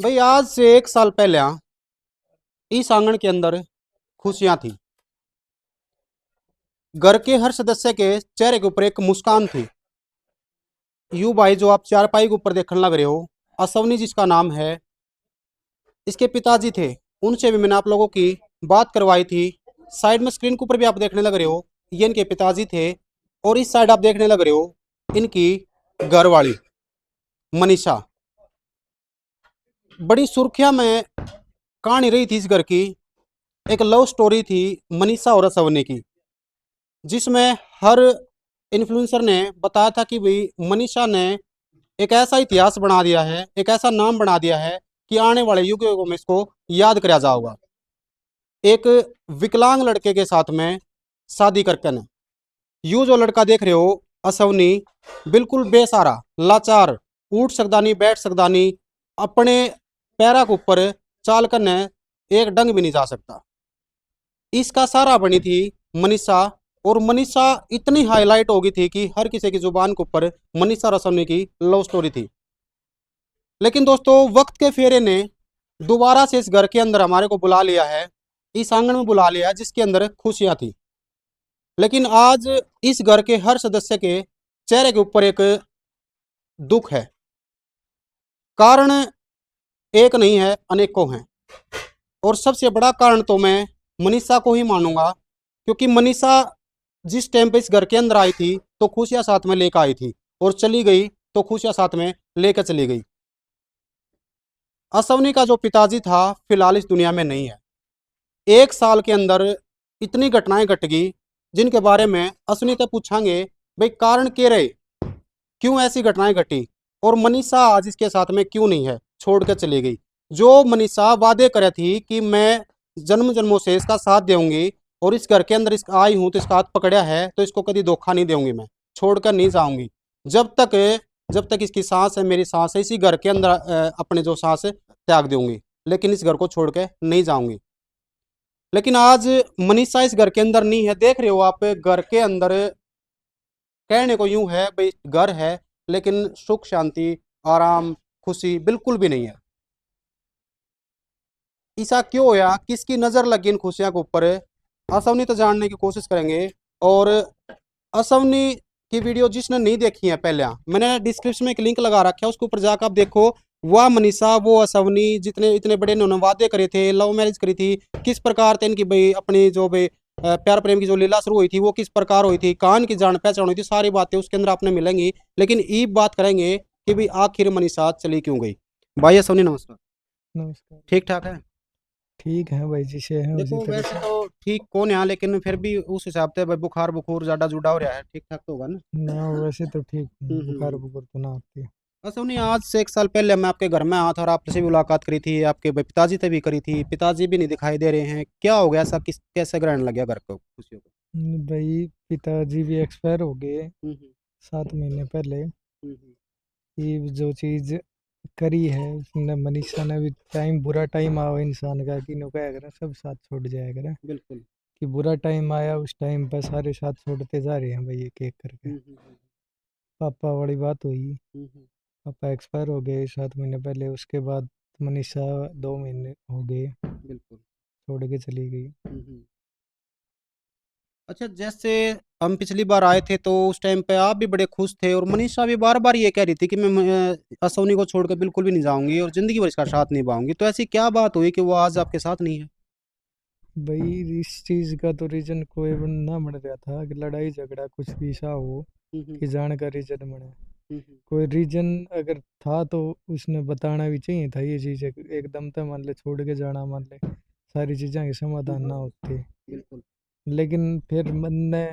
भाई आज से एक साल पहले इस आंगन के अंदर खुशियां थी। घर के हर सदस्य के चेहरे के ऊपर एक मुस्कान थी। यू भाई जो आप चारपाई के ऊपर देखने लग रहे हो, असवनी जिसका नाम है, इसके पिताजी थे। उनसे भी मैंने आप लोगों की बात करवाई थी। साइड में स्क्रीन के ऊपर भी आप देखने लग रहे हो, ये इनके पिताजी थे। और इस साइड आप देखने लग रहे हो इनकी घरवाली मनीषा। बड़ी सुर्खियां में कहानी रही थी इस घर की। एक लव स्टोरी थी मनीषा और असवनी की, जिसमें हर इन्फ्लुएंसर ने बताया था कि भाई मनीषा ने एक ऐसा इतिहास बना दिया है, एक ऐसा नाम बना दिया है कि आने वाले युगों में इसको याद कराया जाएगा। एक विकलांग लड़के के साथ में शादी करके न, यू जो लड़का देख रहे हो असवनी, बिल्कुल बेसहारा, लाचार, उठ सकदा नहीं, बैठ सकदा नहीं, अपने पैरा के ऊपर चाल कर न एक डंग भी नहीं जा सकता। इसका सारा बनी थी मनीषा। और मनीषा इतनी हाईलाइट हो गई थी कि हर किसी की जुबान के ऊपर मनीषा रसोनी की लव स्टोरी थी। लेकिन दोस्तों वक्त के फेरे ने दोबारा से इस घर के अंदर हमारे को बुला लिया है, इस आंगन में बुला लिया है जिसके अंदर खुशियां थी। लेकिन आज इस घर के हर सदस्य के चेहरे के ऊपर एक दुख है। कारण एक नहीं है, अनेकों हैं। और सबसे बड़ा कारण तो मैं मनीषा को ही मानूंगा, क्योंकि मनीषा जिस टाइम पे इस घर के अंदर आई थी तो खुशियां साथ में लेकर आई थी, और चली गई तो खुशियां साथ में लेकर चली गई। असवनी का जो पिताजी था फिलहाल इस दुनिया में नहीं है। एक साल के अंदर इतनी घटनाएं घट गई जिनके बारे में असवनी से पूछांगे भाई कारण क्या रहे, क्यों ऐसी घटनाएं घटी, और मनीषा आज इसके साथ में क्यों नहीं है, छोड़ कर चली गई। जो मनीषा वादे करे थी कि मैं जन्म जन्मों से इसका साथ दूंगी, और इस घर के अंदर इसका आई हूं तो इसका हाथ पकड़ा है तो इसको कभी धोखा नहीं दूंगी, मैं छोड़कर नहीं जाऊंगी। जब तक जब तक इसकी सांस है, मेरी सांस है, इसी घर के अंदर अपने जो सांस त्याग दूंगी, लेकिन इस घर को छोड़ के नहीं जाऊंगी। लेकिन आज मनीषा इस घर के अंदर नहीं है। देख रहे हो आप घर के अंदर, कहने को यूं है भाई घर है, लेकिन सुख शांति, आराम, खुशी बिल्कुल भी नहीं है। ऐसा क्यों होया, किसकी नजर लगी इन खुशियों के ऊपर, असवनी तो जानने की कोशिश करेंगे। और असवनी की वीडियो जिसने नहीं देखी है पहले, मैंने डिस्क्रिप्शन में एक लिंक लगा रखा है, उसके ऊपर जाकर आप देखो। वह मनीषा, वो असवनी, जितने इतने बड़े इन्होंने वादे करे थे, लव मैरिज करी थी, किस प्रकार थे इनकी भाई अपनी जो भाई प्यार प्रेम की जो लीला शुरू हुई थी वो किस प्रकार हुई थी, कान की जान पहचान हुई थी, सारी बातें उसके अंदर आपने मिलेंगी। लेकिन ये बात करेंगे कि भाई आखिर मनीषा चली क्यों गई। भाई असवनी नमस्कार। नमस्कार। ठीक ठाक है? ठीक है भाई, जिसे है उसी देखो तरह वैसे से। तो ठीक कौन है, लेकिन फिर भी उस हिसाब से भाई बुखार बुखूर ज्यादा जुड़ा हो रहा है, ठीक ठाक तो होगा ना? ना वैसे तो ठीक हूँ, बुखार हम्म। बुखार तो ना आती है। अच्छा उन्हें आज से एक साल पहले मैं आपके घर में आया था और आपसे भी मुलाकात करी थी, आपके भाई पिताजी से भी करी थी, पिताजी भी नहीं दिखाई दे रहे हैं, क्या हो गया, ऐसा किस कैसे ग्रहण लग गया घर को खुशियों को? भाई पिताजी भी एक्सपायर हो गए हम्म 7 महीने पहले। हम्म ये जो चीज़ करी है उसने, मनीषा ने भी, टाइम बुरा टाइम आवा इंसान का कि नो क्या करें, सब साथ छोड़ जाया करें। बिल्कुल। कि बुरा टाइम आया उस टाइम पर सारे साथ छोड़ते जा रहे हैं भाई, एक एक करके। हम्म। पापा वाली बात हुई। हम्म, पापा एक्सपायर हो गए 7 महीने पहले, उसके बाद मनीषा 2 महीने हो गए बिल्कुल। छोड़ के चली गई। हम्म। अच्छा जैसे हम पिछली बार आए थे तो उस टाइम पे आप भी बड़े खुश थे, और मनीषा भी बार बार ये कह रही थी कि मैं असोनी को छोड़कर बिल्कुल भी नहीं जाऊंगी और जिंदगी भर इसका साथ निभाऊंगी। तो ऐसी क्या बात हुई कि वो आज आपके साथ नहीं है? भाई इस चीज का तो रीजन कोई ना बन रहा था कि लड़ाई झगड़ा कुछ भी सा हो हम्म कि जाने का रीजन बने। हम्म कोई रीजन अगर था तो उसने बताना भी चाहिए था। ये चीज एकदम से मान ले छोड़ के जाना, मान ले सारी चीजें के समाधान ना होते। बिल्कुल। लेकिन फिर मन ने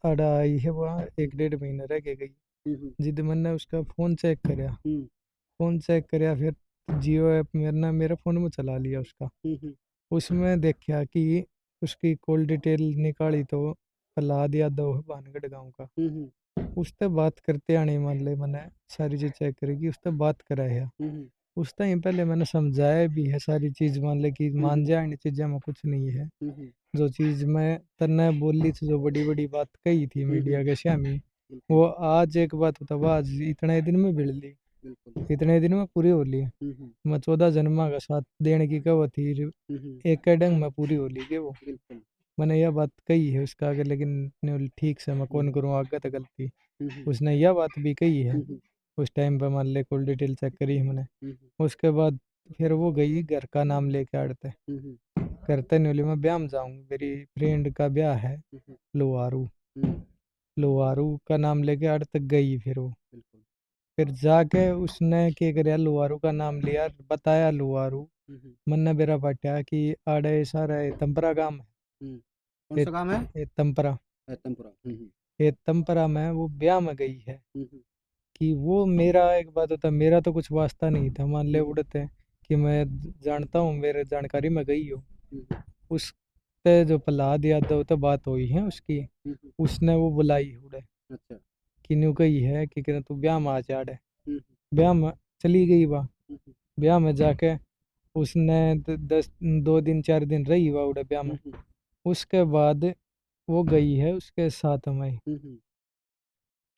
अड़ा आई है वहाँ, 1 1.5 महीने रह के गई। हम्म जिद मन ने उसका फोन चेक कराया। हम्म फोन चेक कराया, फिर जियो ऐप मेरे फोन में चला लिया उसका। हम्म उसमें देखा कि उसकी कॉल डिटेल निकाली तो प्रहलाद यादव है, भानगढ़ गांव का। हम्म उससे बात करते आने मान ले मैंने सारी चीज चेक करेगी, उससे बात करा है। हम्म उस टाइम पहले मैंने समझाया भी है सारी चीज, मान ले कि मान जा, इन चीजें में कुछ नहीं है। हम्म जो चीज मैं तन्ने बोली थी, जो बड़ी बड़ी बात कही थी मीडिया के सामने, वो आज एक बात बताओ, आज इतने दिन में भिड़ ली। बिल्कुल। इतने दिन में पूरी होली है। मैं 14 जन्मा का साथ देने की कहो थी एक के डंग में पूरी होली के वो बिल्कुल। मैंने यह बात कही है उसका आगे, लेकिन ने बोली, ठीक से मैं कौन करूँ आगे तो गलती। उसने यह बात भी कही है उस टाइम पे, मान ले कॉल डिटेल चेक करी हमने। उसके बाद फिर वो गई घर का नाम लेके आड़ते करते नहीं बोली मैं ब्याह में जाऊँ, मेरी फ्रेंड का ब्याह है लोहारू। लोहारू का नाम लेके आड़ तक गई फिर वो। बिल्कुल। फिर जाके उसने क्या करया, लोहारू का नाम लिया, बताया लोहारू मन्ना बेरा पाट्या कि आड़े सारा ये तंपरा गांव है। कौन सा काम है? ये तंपरा, रतनपुरा। ये तंपरा में वो ब्याह में गई है। कि वो मेरा एक बात होता, मेरा तो कुछ वास्ता नहीं था, मान ले उड़ते हैं कि मैं जानता हूँ, मेरे जानकारी में गई हो। उस पे जो प्रहलाद यादव तो बात हुई है उसकी, उसने वो बुलाई उड़े अच्छा। कि न्यू कही है कि कहना तू ब्याह में आ जा रे। ब्याह में चली गई वह। ब्याह में जाके उसने 2 दिन 4 दिन रही वह उड़े ब्याह में। उसके बाद वो गई है उसके साथ में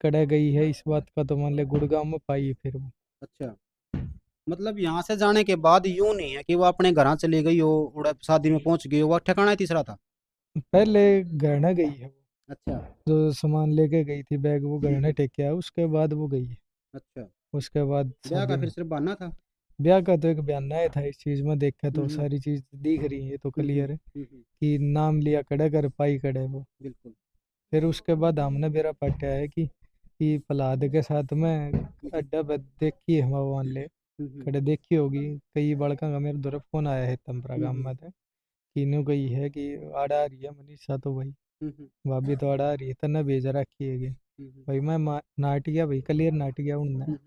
कड़े गई है, इस बात का तो मान ले गुड़गांव में पाई फिर वो। अच्छा, मतलब यहाँ से जाने के बाद यूं नहीं है कि वो अपने घर चली गई हो, उड़ा शादी में पहुंच गई हो, वो ठिकाना ही तीसरा था। पहले गहना गई है वो, अच्छा। जो सामान लेके गई थी बैग वो गहने टेक आया, उसके बाद वो गई है। अच्छा, उसके बाद ब्याह शादी का में फिर सिर्फ बहाना था। ब्याह का तो एक बयाना ही था इस चीज में, देखा तो हम्म। सारी चीज दिख रही है तो क्लियर है हम्म। कि नाम लिया कड़े कर पाई कड़े वो। बिल्कुल। फिर उसके बाद हमने बेरा पाटा है कि प्रहलाद के साथ में अड्डा पे देखी है हम मान ले कड़े देखी होगी। कई बड़का का मेरे तरफ फोन आया है तंपरा गांव में थे कि न्यू गई है कि आड़ा आ रही है मनीषा तो भाई भाभी तो आड़ा आ रही है तना भेज रखी है भाई मैं नाटिया भाई क्लियर नाटिया उनने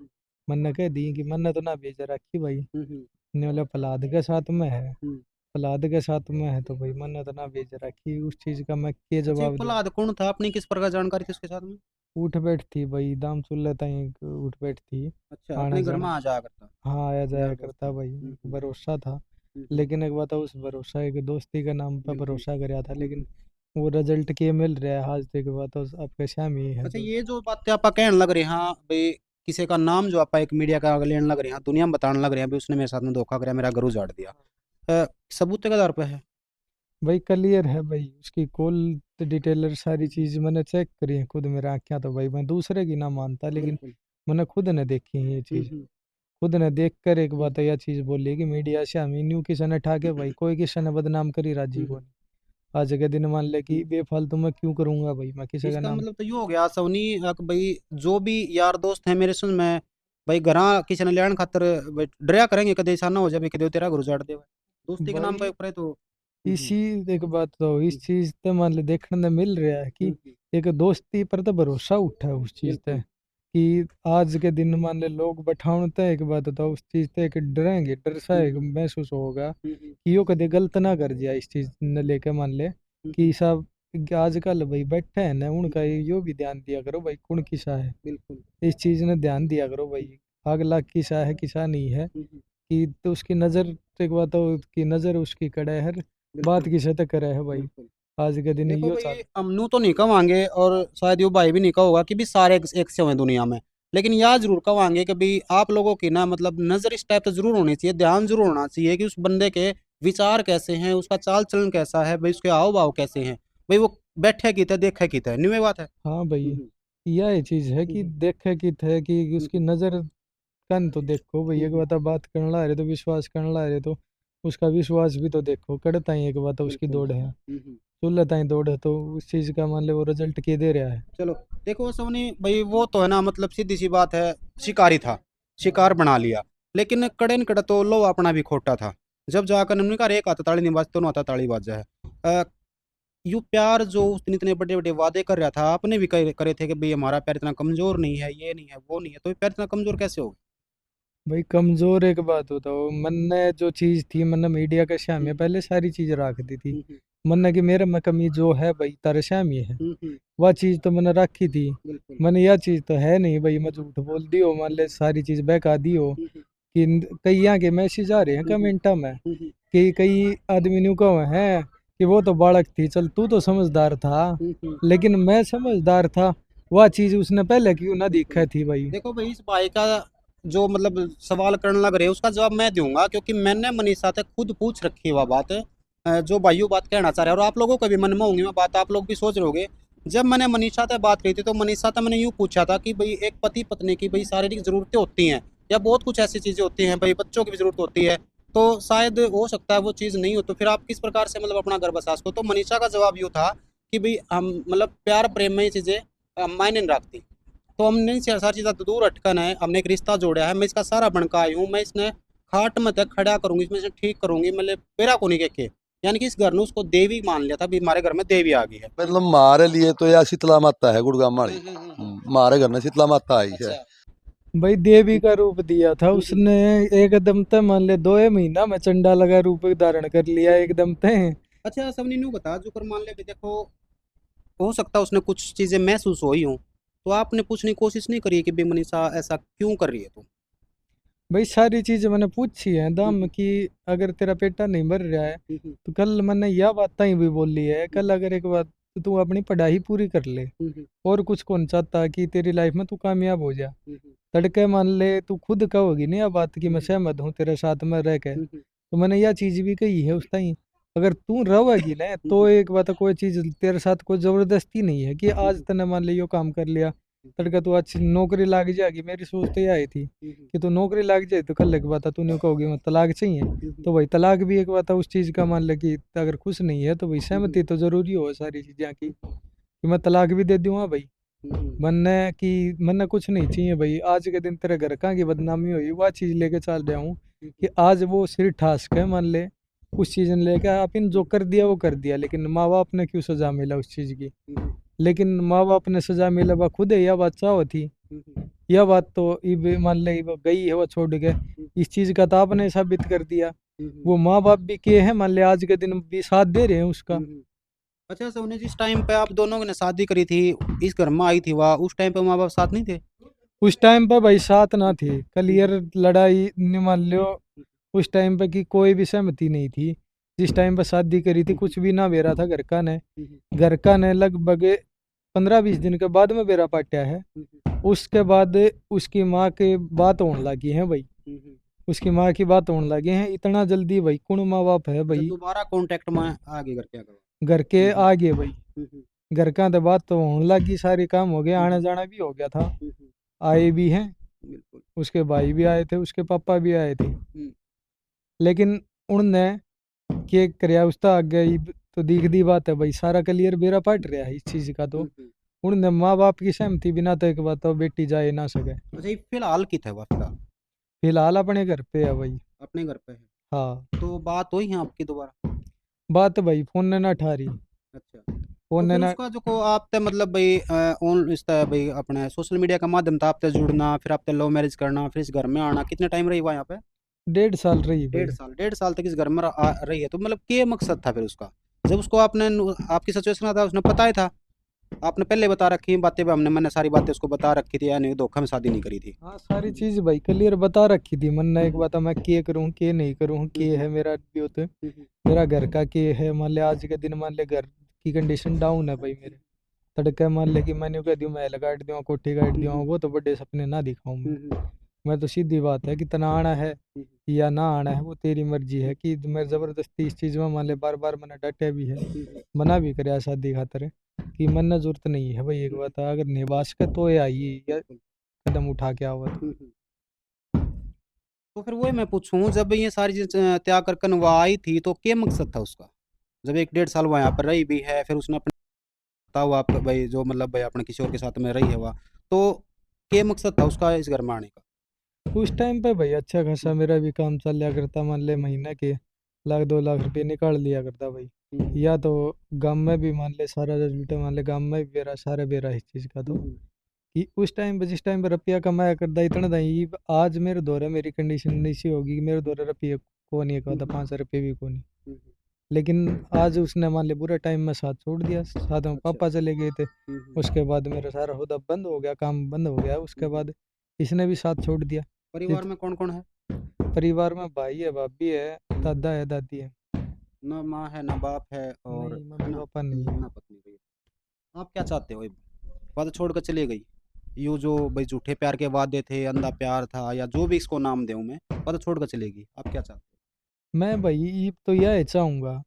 मन्ने कह दी कि मन्ने तो ना भेज रखी भाई। ने बोला प्रहलाद के साथ में है, प्रहलाद के साथ में है तो भाई मन्ने तो ना भेज रखी, उस चीज का मैं क्या अच्छा, ये जवाब दूं। प्रहलाद कौन था? अपनी किस प्रकार जानकारी थी उसके साथ में? उठ बैठ थी भाई, दाम चुल्ले ताई उठ बैठ थी। अच्छा, आना अपने घर में जाना, आ जाया करता। हाँ आया यार जाया दोस्त करता था। भाई, भरोसा था। हम्म। लेकिन एक बात है, उस भरोसा एक दोस्ती के नाम पर बिल्कुल। भरोसा कराया था, लेकिन वो रिजल्ट के मिल रहा है आज तक बात तो आपके सामने ही है अच्छा, जो। ये जो बातें आप कहने लग रहे हैं, हाँ भाई, किसी का नाम जो आप एक मीडिया का लेने लग रहे हैं, दुनिया में बताने लग रहे हैं भाई उसने मेरे साथ में धोखा कराया, मेरा घर उजाड़ दिया, सबूत के आधार पे है? भाई क्लियर है भाई, उसकी कॉल डिटेलर सारी चीज मैंने चेक करी है खुद, मेरा आँखें तो भाई मैं दूसरे की ना मानता, लेकिन बिल्कुल। मैंने खुद ने देखी है ये चीज। हम्म। खुद ने देख कर एक बात यह चीज बोली कि मीडिया से हमें न्यू किसी ने ठाके भाई, कोई किसी ने बदनाम करी राजी को नहीं। आज के दिन मान ले कि बेफालतू मैं क्यों करूंगा भाई मैं किसी का इसका नाम। मतलब तो ये हो गया सवनी भाई, जो भी यार दोस्त है मेरे सुन में भाई, घरा किसी ने लेने खातर भाई डरिया करेंगे, कदे ऐसा ना हो जाए भाई कदे तेरा घर उजाड़ दे भाई। दोस्ती के नाम भाई पे ऊपर है तो। इसी एक बात तो इस चीज ते मान ले देखने में मिल रहा है कि हम्म। एक दोस्ती पर तो भरोसा उठा है उस चीज ते। बिल्कुल। कि आज के दिन मान ले लोग बैठाते एक बात तो उस चीज ते एक डरेंगे, डर सा एक महसूस होगा कि यो कदे गलत ना कर जाए इस चीज ने लेके मान ले कि सब आजकल भाई बैठे हैं ना उनका यो भी ध्यान दिया करो भाई कौन किसा है, बिल्कुल। इस चीज ने ध्यान दिया करो भाई। अगला किसा है किसा नहीं है कि तो उसकी नजर एक बात हो कि नजर उसकी कड़े हर बात बिल्कुल। की सतह करे है भाई। बिल्कुल। आज के दिन देखो यो भाई, चाल। अमनू तो नहीं कवांगे और शायद यो भाई भी नहीं कहोगा कि भी सारे एक से हुए दुनिया में, लेकिन यह जरूर कवांगे कि भाई आप लोगों की ना मतलब नजर इस टाइप से जरूर होनी चाहिए, ध्यान जरूर होना चाहिए कि उस बंदे के विचार कैसे हैं, उसका चाल चलन कैसा है भाई, उसके हाव भाव कैसे हैं भाई, वो बैठे की थे देखे की थे, नहीं ये बात है। हाँ भाई, हम्म। यह चीज है कि हम्म। देखे कि थे कि उसकी हम्म। नजर कन तो देखो भाई, एक हम्म। बात करने ला रहे तो विश्वास करने ला रहे तो उसका विश्वास भी तो देखो कड़ता ही एक बात उसकी बिल्कुल। दौड़ है, हम्म। चुल्ला ताई दौड़ है तो उस चीज का मान ले वो रिजल्ट के दे रहा है। चलो, देखो सोनी भाई, वो तो है ना, मतलब सीधी सी बात है, शिकारी था, शिकार बना लिया, लेकिन कड़े न कड़े तो लो अपना भी खोटा था। जब जाकर हमने कहा एक हाथ ताली नहीं बाजती, दोनों हाथ ताली बाजा है। यू प्यार जो उसने इतने बड़े बड़े वादे कर रहा था, आपने भी करे थे कि भाई हमारा प्यार इतना कमजोर नहीं है, ये नहीं है वो नहीं है, तो ये प्यार इतना कमजोर कैसे हो भाई कमजोर एक बात होता हो मन ने जो चीज थी मन ने मीडिया के सामने गया? पहले सारी चीज रख दी थी। हम्म। मन ने कि मेरे में कमी जो है भाई तारे सामने है, हम्म। वह चीज तो मैंने रखी थी। बिल्कुल। मैंने यह चीज तो है नहीं भाई मैं झूठ बोल दी हो, मान ले सारी चीज बहका दी हो हम्म। कि कई यहाँ के मैसेज आ रहे हैं हम्म। कमेंटा में हम्म। कि कई आदमी न्यू कहो हैं कि वो तो बालक थी, चल तू तो समझदार था, हम्म। लेकिन मैं समझदार था, वह चीज उसने पहले क्यों ना बिल्कुल। दिखा थी भाई। देखो भाई, इस भाई का जो मतलब सवाल करने लग रहे हैं उसका जवाब मैं दूंगा, क्योंकि मैंने मनीषा से खुद पूछ रखी है वह बात, जो भाइयों बात कहना चाह रहे हैं, और आप लोगों के भी मन में होंगी वह बात, आप लोग भी सोच रहे होंगे। जब मैंने मनीषा से बात करी थी तो मनीषा से मैंने यूँ पूछा था कि भाई एक पति पत्नी की भाई शारीरिक ज़रूरतें होती हैं, या बहुत कुछ ऐसी चीज़ें होती हैं, भाई बच्चों की भी ज़रूरत होती है, तो शायद हो सकता है वो चीज़ नहीं हो, तो फिर आप किस प्रकार से मतलब अपना घर बसा सको। तो मनीषा का जवाब यूँ था कि भाई हम मतलब प्यार प्रेम में ये चीज़ें मायने नहीं रखती, तो हमने इनसे सारी चीज़ें दूर हटकन है, हमने एक रिश्ता जोड़ा है, मैं इसका सारा बनका आई हूँ, मैं इसने खाट में तक खड़ा करूँगी, इसमें से ठीक करूँगी, मतलब पेरा को नहीं के, यानी कि इस घर ने उसको देवी मान लिया था, भी हमारे घर में देवी आ गई है। मतलब मारे लिए तो या शीतला माता है गुड़गाम वाली। मारे घर में शीतला माता आई है। अच्छा। भाई देवी का रूप दिया था उसने एकदम ते, मान ले 2 महीना में चंडाला का रूप धारण कर लिया एकदम ते। अच्छा सबने न्यू बता जो कर मान ले भी देखो, हो सकता है उसने कुछ चीज़ें महसूस हुई हों, तो आपने पूछने की कोशिश नहीं करी कि बे मनीषा ऐसा क्यों कर रही है तू? भाई सारी चीजें मैंने पूछी है दाम की, अगर तेरा पेटा नहीं भर रहा है तो कल मैंने यह बात ही भी बोली है, कल अगर एक बात तो तू अपनी पढ़ाई पूरी कर ले, और कुछ कौन चाहता कि तेरी लाइफ में तू कामयाब हो जा। तड़के मान ले तू खुद कहोगी नहीं यह बात कि मैं सहमत हूँ तेरे साथ में रह के, तो मैंने यह चीज भी कही है उस टाइम। अगर तू रहेगी ना तो एक बात है, कोई चीज तेरे साथ कोई जबरदस्ती नहीं है कि आज तने मान ले यो काम कर लिया, तड़का तू अच्छी नौकरी लाग जाएगी। मेरी सोच तो यह आई थी कि तू नौकरी लाग जाए तो कल एक बात है, तू नहीं कहोगी मैं तलाक चाहिए, तो भाई तलाक भी एक बात है उस चीज का, मान ले कि अगर खुश नहीं है तो भाई सहमति तो जरूरी हो सारी चीजें की, कि मैं तलाक भी दे दूंगा भाई। मन्ने कि मन्ने कुछ नहीं चाहिए भाई, आज के दिन तेरे घर का की बदनामी हुई वह चीज लेके चल रहा हूँ, कि आज वो सिर ठास के मान ले उस चीज ने लेके आप इन जो कर दिया वो कर दिया, लेकिन माँ बाप ने क्यों सजा मिला उस चीज की, लेकिन माँ बाप ने सजा मिला वह खुद है, यह बात चाहो थी। यह बात तो मान ले वो गई है वो छोड़ के, इस चीज का तो आपने साबित कर दिया। वो माँ बाप भी के हैं मान ले आज के दिन भी साथ दे रहे हैं उसका। अच्छा सोने जिस टाइम पे आप दोनों ने शादी करी थी, इस घर में आई थी वह, उस टाइम पे माँ बाप साथ नहीं थे? उस टाइम पे भाई साथ ना थी, क्लियर लड़ाई नहीं मान लो, उस टाइम पे की कोई भी सहमति नहीं थी। जिस टाइम पे शादी करी थी कुछ भी ना बेरा था घर का ने, घर का ने लगभग 15-20 दिन के बाद में बेरा पाटा है। उसके बाद उसकी माँ के बात होने लगी है भाई, उसकी माँ की बात होने लगी है, इतना जल्दी भाई कौन माँ बाप है अच्छा, भाई। दोबारा कांटेक्ट में आ गए घर क्या करो? घर के आगे भाई, घर का तो बात तो होने लगी, सारी काम हो गया, आना जाना भी हो गया था, आए भी हैं, बिल्कुल। उसके भाई भी आए थे, उसके पापा भी आए थे, हम्म, लेकिन उनने केक करया उसका आगे तो दिख दी बात है भाई, सारा क्लियर बेरा पट रहा है इस चीज का, तो उनने माँ बाप की सहमति बिना तो एक बात तो बेटी जाए ना सके। अच्छा ये फिलहाल की था वह, फिलहाल फिलहाल अपने घर पे है भाई। अपने घर पे है? हाँ तो बात हुई है आपकी दोबारा? बात भाई फोन ने ना ठा रही, अच्छा। फोन तो ने फिर ना। उसका जो को आप ते मतलब भाई ऑन इस तरह भाई अपने सोशल मीडिया का माध्यम था आप ते जुड़ना, फिर आप ते लव मैरिज करना, फिर इस घर में आना, कितने टाइम रही हुआ यहाँ पे? 1.5 साल रही भाई। 1.5 साल, 1.5 साल तक इस घर में रही है, तो मतलब क्या मकसद था फिर उसका? जब उसको आपने आपकी सिचुएशन था उसने पता ही था, आपने पहले बता रखी बातें भी, हमने मैंने सारी बातें उसको बता रखी थी, यानी धोखा में शादी नहीं करी थी। हाँ सारी चीज भाई क्लियर बता रखी थी, मन ने एक बात है, मैं के करूँ के नहीं करूँ, के है मेरा ड्यूट, मेरा घर का के है, मान ले आज के दिन मान ले घर की कंडीशन डाउन है भाई मेरे, तड़के मान ले कि मैंने कह दियो मैं काट दियो कोठी काट दियो, वो तो बड़े सपने ना दिखाऊं मैं तो सीधी बात है कि तना आना है या ना आना है वो तेरी मर्जी है, कि मैं जबरदस्ती इस चीज में मान ले बार बार मैंने डांटा भी है, मना भी कराया शादी खातर, कि मन जरूरत नहीं है भाई, एक बात है अगर निवास का तो ये आई या कदम उठा के आवत। तो फिर वही मैं पूछूं, जब ये सारी चीज त्याग कर वह आई थी तो क्या मकसद था उसका? जब 1.5 साल वह यहाँ पर रही भी है, फिर उसने अपने बताओ आप भाई जो मतलब भाई अपने किसी और के साथ में रही है वह, तो क्या मकसद था उसका इस घर में आने का? उस टाइम पे भाई अच्छा खासा मेरा भी काम चल लिया करता, मान ले महीने के 1-2 लाख रुपए निकाल लिया करता भाई, या तो गांव में भी मान ले सारा रिजल्ट मान ले गांव में भी बेरा सारा बेरा इस चीज का, तो कि उस टाइम पे जिस टाइम पे रुपया कमाया करता इतना नहीं, आज मेरे दौरे मेरी कंडीशन नहीं सी होगी कि मेरे दौरे रुपये को नहीं कहता, 5 रुपये भी को नहीं, लेकिन आज उसने मान ले बुरे टाइम में साथ छोड़ दिया, साथ में पापा चले गए थे, उसके बाद मेरा सारा हुदा बंद हो गया, काम बंद हो गया, उसके बाद इसने भी साथ छोड़ दिया। परिवार में कौन कौन है? परिवार में भाई है, भाभी है, दादा है, दादी है। ना माँ है ना बाप है, और नहीं है मम्मी ना पापा नहीं है। ना पत्नी रही। आप क्या चाहते हो? वह तो छोड़ कर चली गई, यो जो भाई झूठे प्यार के वादे थे, अंधा प्यार था, या जो भी इसको नाम दूं मैं, पता छोड़ कर चलेगी? आप क्या चाहते मैं भाई ईब तो यह चाहूंगा हो?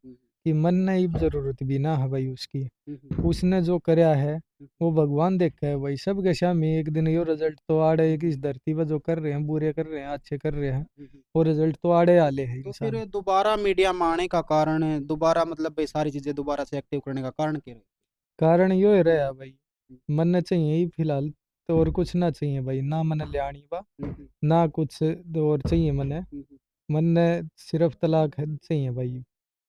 कि मन ने ईब जरूरत भी ना है भाई उसकी। हम्म, उसने जो करया है वो भगवान देखा है भाई, सबके सामने एक दिन यो रिजल्ट तो आड़े कि इस धरती पर जो कर रहे हैं, बुरे कर रहे हैं, अच्छे कर रहे हैं, हम्म। वो रिजल्ट तो आड़े आले है तो फिर इंसान। दोबारा मीडिया में आने का कारण है, दोबारा मतलब भाई सारी चीजें दोबारा से एक्टिव करने का कारण क्या है? कारण यो ही रहा भाई, मन ने चाहिए ही फिलहाल, तो और कुछ ना चाहिए भाई, ना मन ले आनी बा, हम्म, ना कुछ और चाहिए मने। हम्म। मन ने सिर्फ तलाक चाहिए भाई।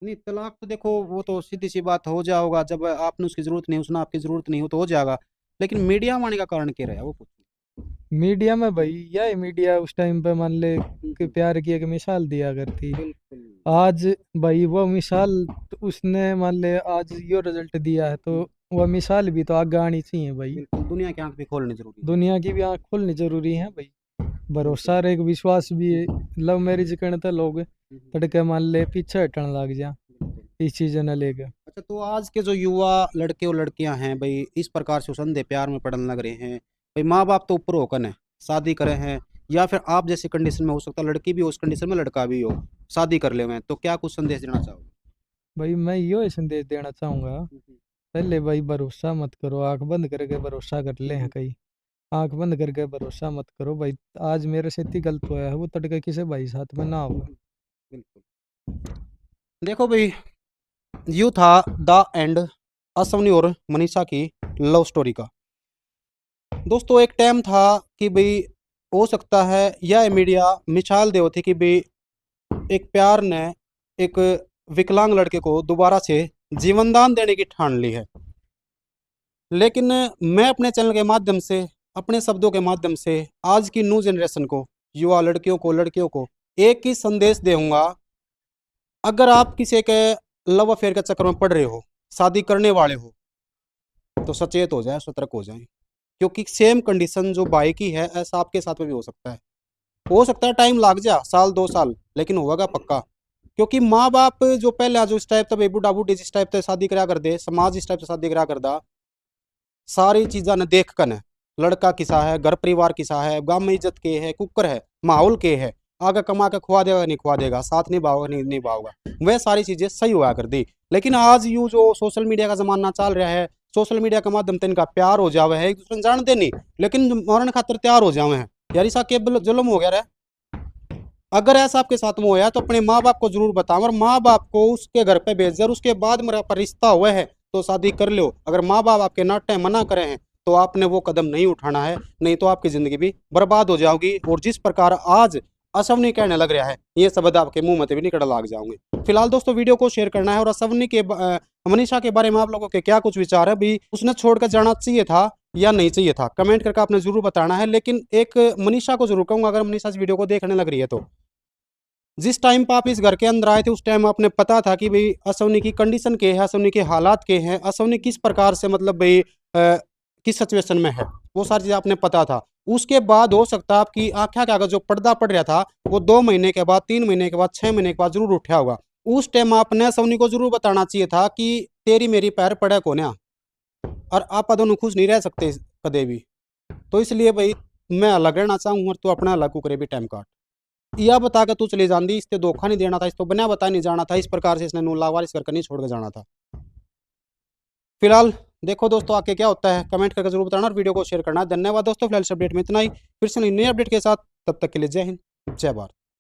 नहीं, तलाक तो देखो वो तो सीधी सी बात हो जाओगा, जब आपने उसकी जरूरत नहीं, उसने आपकी जरूरत नहीं हो तो हो जाएगा। लेकिन मीडिया में आने का कारण क्या रहा वो पूछो। मीडिया में भाई, यह मीडिया उस टाइम पे मान ले कि हम्म, प्यार की एक मिसाल दिया करती, बिल्कुल। आज भाई वो मिसाल तो उसने मान ले आज यो रिजल्ट दिया है, तो वह मिसाल भी तो आगे आनी चाहिए भाई। बिल्कुल, दुनिया की आंख भी खोलनी जरूरी है। दुनिया की भी आंख खोलनी जरूरी है भाई। बिल्कुल। भरोसा और एक विश्वास भी है। लव मैरिज करने तो लोग तड़के मान ले पीछे हटने लग जा बिल्कुल। इस चीज ने लेके। अच्छा, तो आज के जो युवा लड़के और लड़कियां हैं भाई, इस प्रकार से संधे प्यार में पड़ने लग रहे हैं भाई। माँ बाप तो ऊपर होकर है, शादी करे हैं, या फिर आप जैसी कंडीशन में हो सकता है लड़की भी हो, उस कंडीशन में लड़का भी हो, शादी कर ले हुए हैं, तो क्या कुछ संदेश देना चाहोगे? भाई मैं यो ही संदेश देना चाहूंगा, पहले भाई भरोसा मत करो, आंख बंद करके भरोसा कर ले हैं कहीं। आंख बंद करके भरोसा मत करो भाई, आज मेरे से इतनी गलत हुआ है वो तड़के किसी भाई साथ में ना होगा। बिल्कुल। देखो भाई, यू था द एंड असवनी और मनीषा की लव स्टोरी का। दोस्तों, एक टाइम था कि भाई हो सकता है यह मीडिया मिसाल दे थी कि भाई एक प्यार ने एक विकलांग लड़के को दोबारा से जीवन दान देने की ठान ली है। लेकिन मैं अपने चैनल के माध्यम से, अपने शब्दों के माध्यम से आज की न्यू जनरेशन को, युवा लड़कियों को एक ही संदेश दूंगा। अगर आप किसी के लव अफेयर के चक्कर में पड़ रहे हो, शादी करने वाले हो, तो सचेत हो जाए, सतर्क हो जाए। क्योंकि सेम कंडीशन जो बाई की है, ऐसा आपके साथ में भी हो सकता है टाइम लग जा, साल 2 साल, लेकिन होगा पक्का। क्योंकि माँ बाप जो पहले जो इस टाइप से बुढ़ा बुढ़ी जिस टाइप से शादी करा कर दे, समाज इस टाइप से शादी करा कर दा, सारी चीज़ा ने देख कर, लड़का किसा है, घर परिवार किसा है, गांव में इज्जत के है, कुकर है, माहौल के है, आगे कमा के खुआ देगा नहीं खुआ देगा, साथ निभाओगा नहीं निभाओगा, वह सारी चीज़ें सही हुआ कर दी। लेकिन आज यू जो सोशल मीडिया का जमाना चल रहा है, सोशल मीडिया के माध्यम से इनका प्यार हो जावे है, एक दूसरे ने जानते नहीं, लेकिन मरण खातर तैयार हो जावे हैं। यार ऐसा केवल जुल्म हो गया रे। अगर ऐसा आपके साथ में होया तो अपने माँ बाप को जरूर बताओ, और माँ बाप को उसके घर पे भेज, उसके बाद मेरा पर रिश्ता हुआ है तो शादी कर लो। अगर माँ बाप आपके नाटे मना करे हैं तो आपने वो कदम नहीं उठाना है, नहीं तो आपकी जिंदगी भी बर्बाद हो जाओगी। और जिस प्रकार आज असवनी कहने लग रहा है, ये शब्द आपके मुंह में भी निकल लाग जाओगे। फिलहाल दोस्तों, वीडियो को शेयर करना है, और असवनी के मनीषा के बारे में आप लोगों के क्या कुछ विचार है भी, उसने छोड़कर जाना चाहिए था या नहीं चाहिए था, कमेंट करके आपने जरूर बताना है। लेकिन एक मनीषा को जरूर कहूंगा, अगर मनीषा इस वीडियो को देखने लग रही है तो जिस टाइम पर आप इस घर के अंदर आए थे, उस टाइम आपने पता था कि भाई असवनी की कंडीशन के है, असवनी के हालात के हैं, असवनी किस प्रकार से मतलब भाई किस सिचुएशन में है, वो सारी चीज़ आपने पता था। उसके बाद हो सकता है आपकी आँखें के आगे जो पर्दा पड़ रहा था, वो 2 महीने के बाद, 3 महीने के बाद, 6 महीने के बाद जरूर उठा होगा। उस टाइम आपने असवनी को जरूर बताना चाहिए था कि तेरी मेरी पैर पड़े कोन्या, और आप दोनों खुश नहीं रह सकते कदे भी। तो इसलिए भाई मैं अलग रहना चाहूँ, और तू अपना अलग को करे भी टाइम काट। यह बता के तू चली जाती, इससे धोखा नहीं देना था, इसको बिना बता नहीं जाना था, इस प्रकार से इसने नू लावारिस करके नहीं छोड़ के जाना था। फिलहाल देखो दोस्तों, आके क्या होता है कमेंट करके जरूर बताना, और वीडियो को शेयर करना। धन्यवाद दोस्तों, फिलहाल इस अपडेट में इतना ही। फिर से नई अपडेट के साथ, तब तक के लिए जय हिंद, जय भारत।